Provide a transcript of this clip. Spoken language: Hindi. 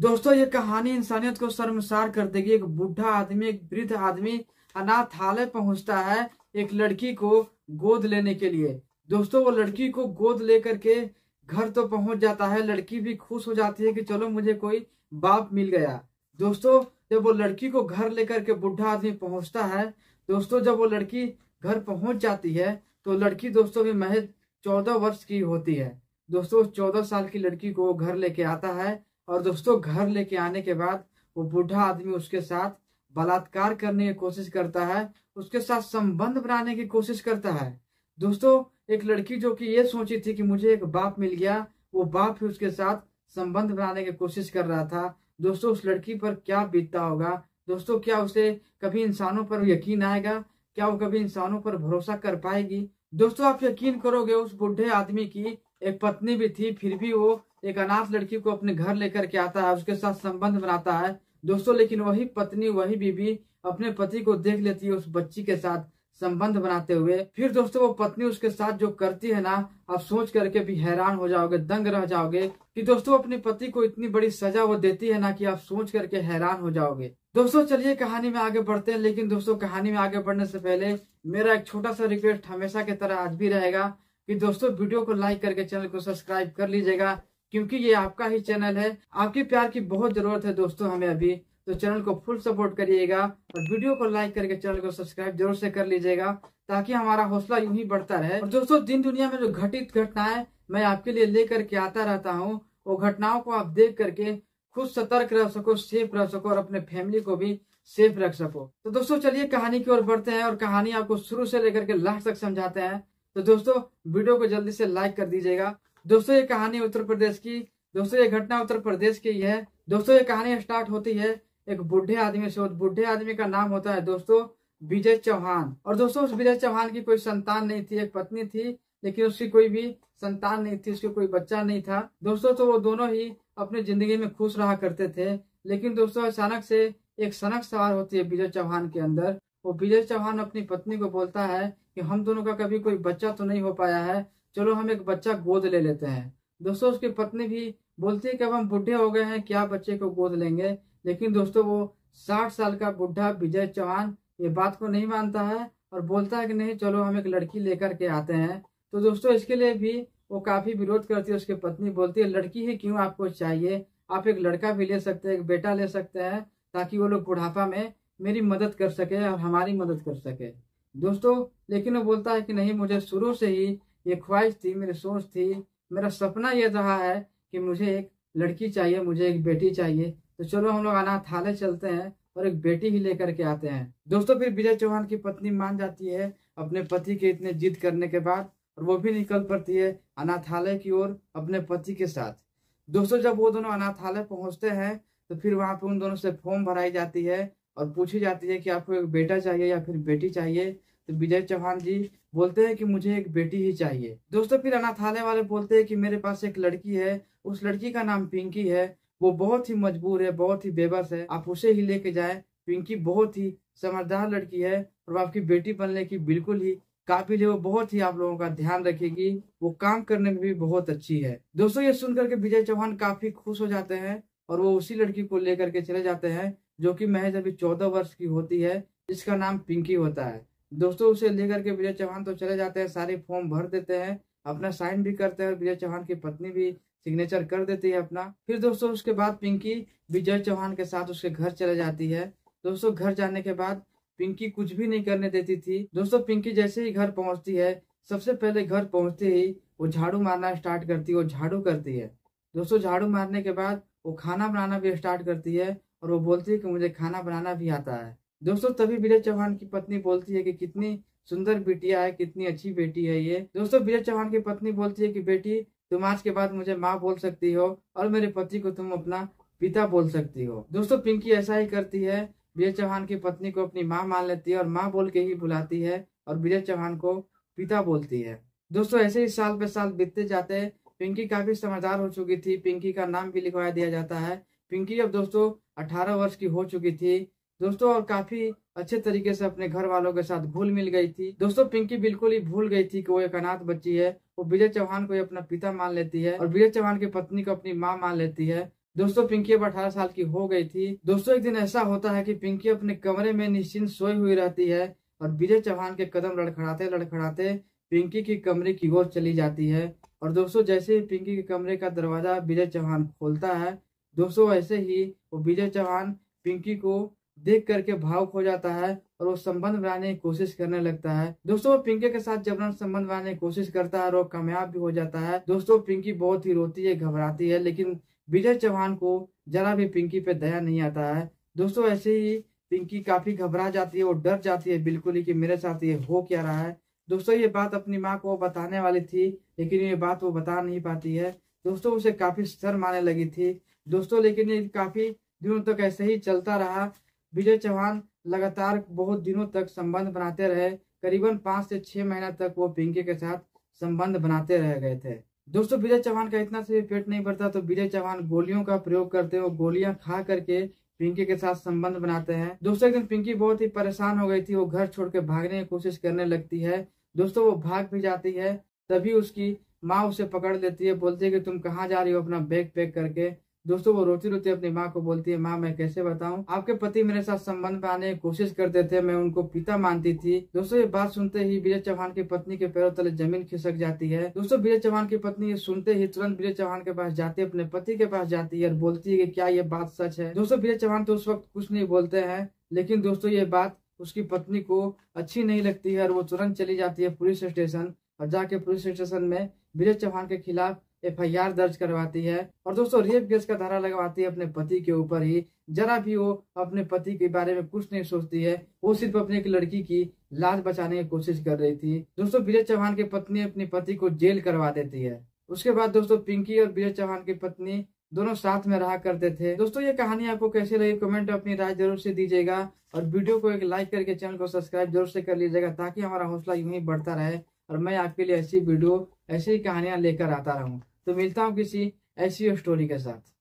दोस्तों ये कहानी इंसानियत को शर्मसार कर देगी। एक बूढ़ा आदमी, एक वृद्ध आदमी अनाथालय पहुंचता है एक लड़की को गोद लेने के लिए। दोस्तों वो लड़की को गोद लेकर के घर तो पहुंच जाता है। लड़की भी खुश हो जाती है कि चलो मुझे कोई बाप मिल गया। दोस्तों जब वो लड़की को घर लेकर के बूढ़ा आदमी पहुंचता है, दोस्तों जब वो लड़की घर पहुंच जाती है तो लड़की दोस्तों भी महज 14 वर्ष की होती है। दोस्तों 14 साल की लड़की को घर लेके आता है और दोस्तों घर लेके आने के बाद वो बूढ़ा आदमी उसके साथ बलात्कार करने की कोशिश करता है, उसके साथ संबंध बनाने की कोशिश करता है। दोस्तों एक लड़की जो कि ये सोची थी कि मुझे एक बाप मिल गया, वो बाप ही उसके साथ संबंध बनाने की कोशिश कर रहा था। दोस्तों उस लड़की पर क्या बीतता होगा। दोस्तों क्या उसे कभी इंसानों पर यकीन आएगा? क्या वो कभी इंसानों पर भरोसा कर पाएगी? दोस्तों आप यकीन करोगे, उस बूढ़े आदमी की एक पत्नी भी थी, फिर भी वो एक अनाथ लड़की को अपने घर लेकर के आता है, उसके साथ संबंध बनाता है। दोस्तों लेकिन वही पत्नी, वही बीवी अपने पति को देख लेती है उस बच्ची के साथ संबंध बनाते हुए। फिर दोस्तों वो पत्नी उसके साथ जो करती है ना, आप सोच करके भी हैरान हो जाओगे, दंग रह जाओगे कि दोस्तों अपने पति को इतनी बड़ी सजा वो देती है ना कि आप सोच करके हैरान हो जाओगे। दोस्तों चलिए कहानी में आगे बढ़ते हैं, लेकिन दोस्तों कहानी में आगे बढ़ने से पहले मेरा एक छोटा सा रिक्वेस्ट हमेशा की तरह आज भी रहेगा कि दोस्तों वीडियो को लाइक करके चैनल को सब्सक्राइब कर लीजिएगा, क्योंकि ये आपका ही चैनल है। आपकी प्यार की बहुत जरूरत है दोस्तों हमें अभी। तो चैनल को फुल सपोर्ट करिएगा और वीडियो को लाइक करके चैनल को सब्सक्राइब जरूर से कर लीजिएगा, ताकि हमारा हौसला यूं ही बढ़ता रहे। और दोस्तों दिन दुनिया में जो घटित घटनाएं मैं आपके लिए लेकर के आता रहता हूँ, वो घटनाओं को आप देख करके खुद सतर्क रह सको, सेफ रह सको और अपने फैमिली को भी सेफ रख सको। तो दोस्तों चलिए कहानी की ओर बढ़ते हैं और कहानी आपको शुरू से लेकर के लास्ट तक समझाते हैं। तो दोस्तों वीडियो को जल्दी से लाइक कर दीजिएगा। दोस्तों ये कहानी उत्तर प्रदेश की, दोस्तों ये घटना उत्तर प्रदेश की है। दोस्तों ये कहानी स्टार्ट होती है एक बूढ़े आदमी से। बूढ़े आदमी का नाम होता है दोस्तों विजय चौहान। और दोस्तों उस विजय चौहान की कोई संतान नहीं थी, एक पत्नी थी लेकिन उसकी कोई भी संतान नहीं थी, उसके कोई बच्चा नहीं था। दोस्तों तो वो दोनों ही अपनी जिंदगी में खुश रहा करते थे। लेकिन दोस्तों अचानक से एक सनक सवार होती है विजय चौहान के अंदर। वो विजय चौहान अपनी पत्नी को बोलता है कि हम दोनों का कभी कोई बच्चा तो नहीं हो पाया है, चलो हम एक बच्चा गोद ले लेते हैं। दोस्तों उसकी पत्नी भी बोलती है कि अब हम बूढ़े हो गए हैं, क्या बच्चे को गोद लेंगे। लेकिन दोस्तों वो 60 साल का बूढ़ा विजय चौहान ये बात को नहीं मानता है और बोलता है कि नहीं चलो हम एक लड़की लेकर के आते हैं। तो दोस्तों इसके लिए भी वो काफी विरोध करती है। उसकी पत्नी बोलती है लड़की ही क्यों आपको चाहिए, आप एक लड़का भी ले सकते हैं, एक बेटा ले सकते हैं, ताकि वो लोग बुढ़ापा में मेरी मदद कर सके और हमारी मदद कर सके। दोस्तों लेकिन वो बोलता है कि नहीं, मुझे शुरू से ही ये ख्वाहिश थी, मेरी सोच थी, मेरा सपना ये रहा है कि मुझे एक लड़की चाहिए, मुझे एक बेटी चाहिए। तो चलो हम लोग अनाथालय चलते हैं और एक बेटी ही लेकर के आते हैं। दोस्तों फिर विजय चौहान की पत्नी मान जाती है अपने पति के इतने जिद करने के बाद, और वो भी निकल पड़ती है अनाथालय की ओर अपने पति के साथ। दोस्तों जब वो दोनों अनाथालय पहुंचते हैं तो फिर वहां पे उन दोनों से फॉर्म भराई जाती है और पूछी जाती है कि आपको एक बेटा चाहिए या फिर बेटी चाहिए। तो विजय चौहान जी बोलते हैं कि मुझे एक बेटी ही चाहिए। दोस्तों फिर अनाथालय वाले बोलते हैं कि मेरे पास एक लड़की है, उस लड़की का नाम पिंकी है, वो बहुत ही मजबूर है, बहुत ही बेबस है, आप उसे ही लेके जाए। पिंकी बहुत ही समझदार लड़की है और वो आपकी बेटी बनने की बिल्कुल ही काबिल है, वो बहुत ही आप लोगों का ध्यान रखेगी, वो काम करने में भी बहुत अच्छी है। दोस्तों ये सुनकर के विजय चौहान काफी खुश हो जाते हैं और वो उसी लड़की को लेकर के चले जाते हैं जो कि महज अभी 14 वर्ष की होती है, जिसका नाम पिंकी होता है। दोस्तों उसे लेकर के विजय चौहान तो चले जाते हैं, सारे फॉर्म भर देते हैं, अपना साइन भी करते हैं और विजय चौहान की पत्नी भी सिग्नेचर कर देती है अपना। फिर दोस्तों उसके बाद पिंकी विजय चौहान के साथ उसके घर चले जाती है। दोस्तों घर जाने के बाद पिंकी कुछ भी नहीं करने देती थी। दोस्तों पिंकी जैसे ही घर पहुंचती है, सबसे पहले घर पहुंचते ही वो झाड़ू मारना स्टार्ट करती है, वो झाड़ू करती है। दोस्तों झाड़ू मारने के बाद वो खाना बनाना भी स्टार्ट करती है और वो बोलती है कि मुझे खाना बनाना भी आता है। दोस्तों तभी विजय चौहान की पत्नी बोलती है कि कितनी सुंदर बिटिया है, कितनी अच्छी बेटी है ये। दोस्तों विजय चौहान की पत्नी बोलती है कि बेटी तुम आज के बाद मुझे माँ बोल सकती हो और मेरे पति को तुम अपना पिता बोल सकती हो। दोस्तों पिंकी ऐसा ही करती है, विजय चौहान की पत्नी को अपनी माँ मान लेती है और माँ बोल के ही बुलाती है और विजय चौहान को पिता बोलती है। दोस्तों ऐसे ही साल पे साल बीतते जाते हैं। पिंकी काफी समझदार हो चुकी थी, पिंकी का नाम भी लिखवा दिया जाता है। पिंकी अब दोस्तों 18 वर्ष की हो चुकी थी दोस्तों, और काफी अच्छे तरीके से अपने घर वालों के साथ घुल मिल गई थी। दोस्तों पिंकी बिल्कुल ही भूल गई थी कि वो एक अनाथ बच्ची है। वो विजय चौहान को अपना पिता मान लेती है और विजय चौहान की पत्नी को अपनी माँ मान लेती है दोस्तों पिंकी अब 18 साल की हो गई थी। दोस्तों एक दिन ऐसा होता है कि पिंकी अपने कमरे में निश्चिंत सोई हुई रहती है और विजय चौहान के कदम लड़खड़ाते लड़खड़ाते पिंकी की कमरे की ओर चली जाती है। और दोस्तों जैसे ही पिंकी के कमरे का दरवाजा विजय चौहान खोलता है, दोस्तों वैसे ही वो विजय चौहान पिंकी को देख करके भावुक हो जाता है और वो संबंध बनाने की कोशिश करने लगता है। दोस्तों वो पिंकी के साथ जबरन संबंध बनाने की कोशिश करता है और वो कामयाब भी हो जाता है। दोस्तों पिंकी बहुत ही रोती है, घबराती है, लेकिन विजय चौहान को जरा भी पिंकी पे दया नहीं आता है। दोस्तों ऐसे ही पिंकी काफी घबरा जाती है, वो डर जाती है बिल्कुल ही कि मेरे साथ ये हो क्या रहा है। दोस्तों ये बात अपनी माँ को बताने वाली थी, लेकिन ये बात वो बता नहीं पाती है। दोस्तों उसे काफी शर्म आने लगी थी। दोस्तों लेकिन ये काफी दिनों तक ऐसे ही चलता रहा। विजय चौहान लगातार बहुत दिनों तक संबंध बनाते रहे। करीबन 5 से 6 महीना तक वो पिंकी के साथ संबंध बनाते रह गए थे। दोस्तों विजय चौहान का इतना से भी पेट नहीं भरता तो विजय चौहान गोलियों का प्रयोग करते हैं। वो गोलियां खा करके पिंकी के साथ संबंध बनाते हैं। दोस्तों एक दिन पिंकी बहुत ही परेशान हो गई थी, वो घर छोड़ के भागने की कोशिश करने लगती है। दोस्तों वो भाग भी जाती है, तभी उसकी माँ उसे पकड़ लेती है, बोलती है कि तुम कहाँ जा रही हो अपना बैग पैक करके। दोस्तों वो रोती रोती अपनी माँ को बोलती है, माँ मैं कैसे बताऊं, आपके पति मेरे साथ संबंध बनाने की कोशिश करते थे, मैं उनको पिता मानती थी। दोस्तों ये बात सुनते ही विजय चौहान की पत्नी के पैरों तले जमीन खिसक जाती है। दोस्तों विजय चौहान की पत्नी ये सुनते ही तुरंत विजय चौहान के पास जाती है, अपने पति के पास जाती है और बोलती है कि क्या ये बात सच है। दोस्तों विजय चौहान तो उस वक्त कुछ नहीं बोलते हैं, लेकिन दोस्तों ये बात उसकी पत्नी को अच्छी नहीं लगती है और वो तुरंत चली जाती है पुलिस स्टेशन और जाके पुलिस स्टेशन में विजय चौहान के खिलाफ FIR दर्ज करवाती है। और दोस्तों रेप केस का धारा लगवाती है अपने पति के ऊपर ही। जरा भी वो अपने पति के बारे में कुछ नहीं सोचती है, वो सिर्फ अपनी एक लड़की की लाज बचाने की कोशिश कर रही थी। दोस्तों विजय चौहान की पत्नी अपने पति को जेल करवा देती है। उसके बाद दोस्तों पिंकी और विजय चौहान की पत्नी दोनों साथ में रहा करते थे। दोस्तों ये कहानी आपको कैसी लगी कमेंट में अपनी राय जरूर से दीजिएगा और वीडियो को एक लाइक करके चैनल को सब्सक्राइब जरूर से कर लीजिएगा, ताकि हमारा हौसला यूं ही बढ़ता रहे और मैं आपके लिए ऐसी वीडियो ऐसी कहानियां लेकर आता रहूं। तो मिलता हूँ किसी ऐसी स्टोरी के साथ।